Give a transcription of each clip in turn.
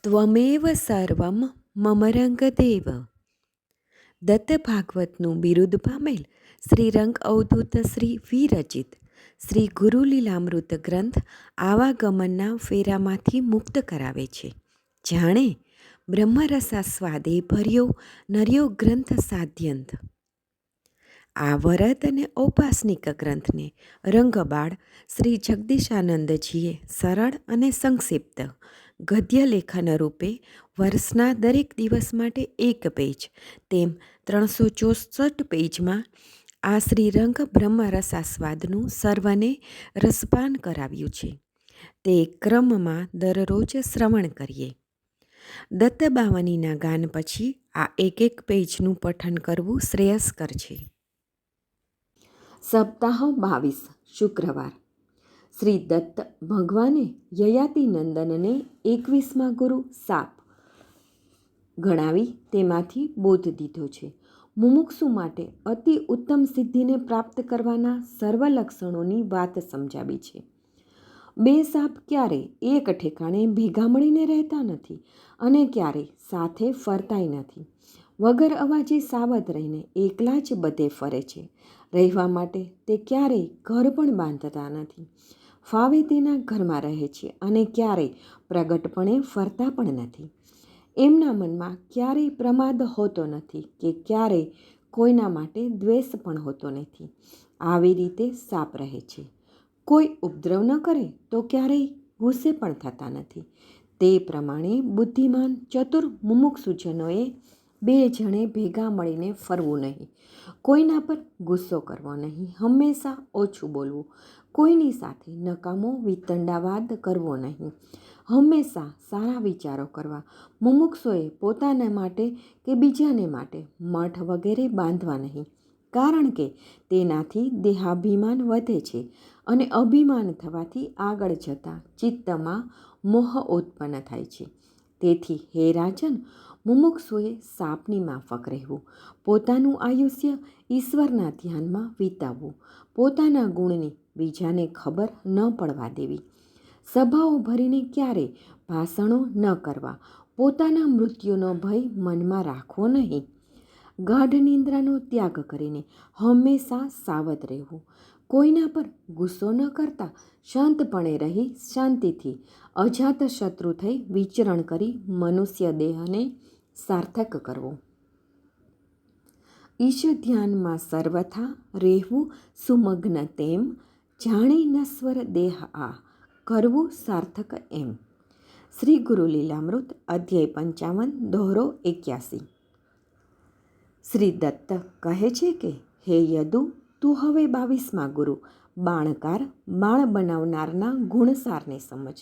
ત્વમેવ સર્વમ મમ રંગદેવ. દત્ત ભાગવતનું બિરુદ પામેલ શ્રી રંગ અવધૂત શ્રી વિરચિત શ્રી ગુરુલીલામૃત ગ્રંથ આવાગમનના ફેરામાંથી મુક્ત કરાવે છે. જાણે બ્રહ્મરસાસ્વાદે ભર્યો નર્યો ગ્રંથ સાધ્યંત. આ વરદ અને ઔપાસનિક ગ્રંથને રંગબાળ શ્રી જગદીશાનંદજીએ સરળ અને સંક્ષિપ્ત ગદ્ય લેખન રૂપે વર્ષના દરેક દિવસ માટે એક પેજ તેમ 364 પેજમાં આ શ્રીરંગ બ્રહ્મરસાસ્વાદનું સર્વને રસપાન કરાવ્યું છે. તે ક્રમમાં દરરોજ શ્રવણ કરીએ. દત્તબાવનીના ગાન પછી આ એક પેજનું પઠન કરવું શ્રેયસ્કર છે. સપ્તાહ 22 શુક્રવાર. શ્રી દત્ત ભગવાને યયાતિ નંદનને 21મા ગુરુ સાપ ગણાવી તેમાંથી બોધ દીધો છે. મુમુક્ષુ માટે અતિ ઉત્તમ સિદ્ધિને પ્રાપ્ત કરવાના સર્વ લક્ષણોની વાત સમજાવી છે. બે સાપ ક્યારે એક ઠેકાણે ભેગા મળીને રહેતા નથી અને ક્યારે સાથે ફરતાય નથી. વગર અવાજે સાવધ રહીને એકલા જ બધે ફરે છે. રહેવા માટે તે ક્યારેય ઘર પણ બાંધતા નથી. ફાવે તેના ઘરમાં રહે છે અને ક્યારેય પ્રગટપણે ફરતા પણ નથી. એમના મનમાં ક્યારેય પ્રમાદ હોતો નથી કે ક્યારેય કોઈના માટે દ્વેષ પણ હોતો નથી. આવી રીતે સાપ રહે છે. કોઈ ઉપદ્રવ ન કરે તો ક્યારેય ગુસ્સે પણ થતા નથી. તે પ્રમાણે બુદ્ધિમાન ચતુર મુમુક્ષુજનોએ બે જણે ભેગા મળીને ફરવું નહીં. કોઈના પર ગુસ્સો કરવો નહીં. હંમેશા ઓછું બોલવું. કોઈની સાથે નકામો વિતંડાવાદ કરવો નહીં. હંમેશા સારા વિચારો કરવા. મુમુક્ષુએ પોતાના માટે કે બીજાને માટે મઠ વગેરે બાંધવા નહીં. કારણ કે તેનાથી દેહાભિમાન વધે છે અને અભિમાન થવાથી આગળ જતાં ચિત્તમાં મોહ ઉત્પન્ન થાય છે. તેથી હે રાજન, મુમુક્ષુએ સાપની માફક રહેવું. પોતાનું આયુષ્ય ઈશ્વરના ધ્યાનમાં વિતાવવું. પોતાના ગુણની બીજાને ખબર ન પડવા દેવી. સભાઓ ભરીને ક્યારેય ભાષણો ન કરવા. પોતાના મૃત્યુનો ભય મનમાં રાખવો નહીં. ગાઢ નિંદ્રાનો ત્યાગ કરીને હંમેશા સાવધ રહેવું. કોઈના પર ગુસ્સો ન કરતા શાંતપણે રહી શાંતિથી અજાત શત્રુ થઈ વિચરણ કરી મનુષ્ય દેહને સાર્થક કરવો. ઈશ ધ્યાનમાં સર્વથા રહેવું સુમગ્ન તેમ જાણી નશ્વર દેહ આ કરવું સાર્થક એમ. શ્રી ગુરુ લીલામૃત અધ્યાય 55 દોહરો 81. શ્રી દત્ત કહે છે કે હે યદુ, તું હવે 22મા ગુરુ બાણકાર બાણ બનાવનારના ગુણસારને સમજ.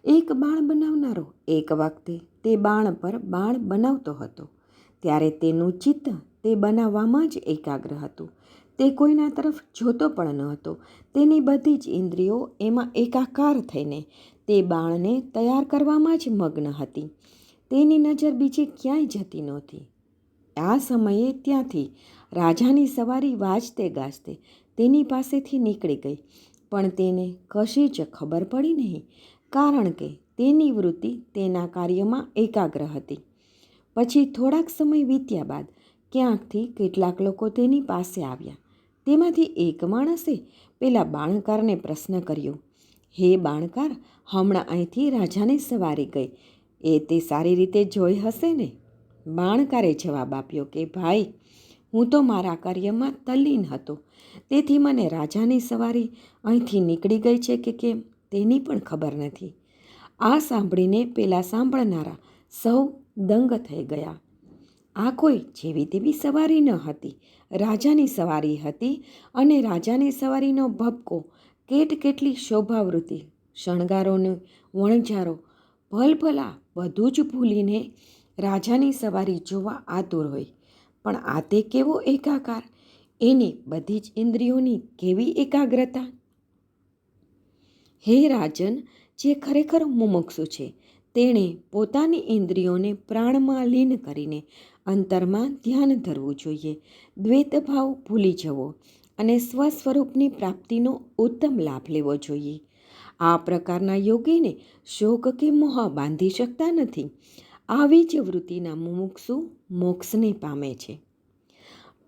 એક બાણ બનાવનારો એક વખતે તે બાણ પર બાણ બનાવતો હતો ત્યારે તેનું ચિત્ત તે બનાવવામાં જ એકાગ્ર હતું. તે કોઈના તરફ જોતો પણ ન હતો. તેની બધી જ ઇન્દ્રિયો એમાં એકાકાર થઈને તે બાણને તૈયાર કરવામાં જ મગ્ન હતી. તેની નજર બીજે ક્યાંય જતી નહોતી. આ સમયે ત્યાંથી રાજાની સવારી વાજતે ગાજતે તેની પાસેથી નીકળી ગઈ, પણ તેને કશી જ ખબર પડી નહીં, કારણ કે તેની વૃત્તિ તેના કાર્યમાં એકાગ્ર હતી. પછી થોડાક સમય વીત્યા બાદ ક્યાંકથી કેટલાક લોકો તેની પાસે આવ્યા. તેમાંથી એક માણસે પેલા બાણકારને પ્રશ્ન કર્યો, હે બાણકાર, હમણાં અહીંથી રાજાની સવારી ગઈ એ તે સારી રીતે જોઈ હશે ને? બાણકારે જવાબ આપ્યો કે ભાઈ, હું તો મારા કાર્યમાં તલ્લીન હતો, તેથી મને રાજાની સવારી અહીંથી નીકળી ગઈ છે કે કેમ તેની પણ ખબર નથી. આ સાંભળીને પેલા સાંભળનારા સૌ દંગ થઈ ગયા. આ કોઈ જેવી તેવી સવારી ન હતી, રાજાની સવારી હતી અને રાજાની સવારીનો ભપકો, કેટલી શોભાવૃત્તિ, શણગારોને વણઝારો, ભલભલા બધું જ ભૂલીને રાજાની સવારી જોવા આતુર હોય. પણ આ તે કેવો એકાકાર, એની બધી જ ઇન્દ્રિયોની કેવી એકાગ્રતા! હે રાજન, જે ખરેખર મુમુક્ષુ છે તેણે પોતાની ઇન્દ્રિયોને પ્રાણમાં લીન કરીને અંતરમાં ધ્યાન ધરવું જોઈએ. દ્વૈતભાવ ભૂલી જવો અને સ્વસ્વરૂપની પ્રાપ્તિનો ઉત્તમ લાભ લેવો જોઈએ. આ પ્રકારના યોગીને શોક કે મોહ બાંધી શકતા નથી. આવી જ વૃત્તિના મુમુક્ષુ મોક્ષને પામે છે.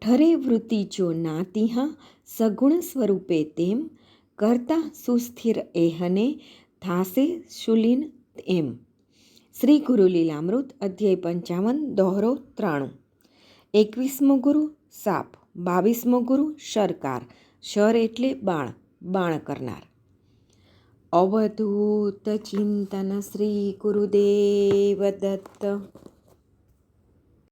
ઠરે વૃત્તિ જો ના તિહા સગુણ સ્વરૂપે તેમ કરતા સુસ્થિર એહને થાસે શુલિન એમ. શ્રી ગુરુ લીલામૃત અધ્યાય 55 દોહરો 93. 21મો ગુરુ સાપ, 22મો ગુરુ શરકાર. શર એટલે બાણ, બાણ કરનાર. અવધૂત ચિંતન શ્રી ગુરુદેવ દત્ત.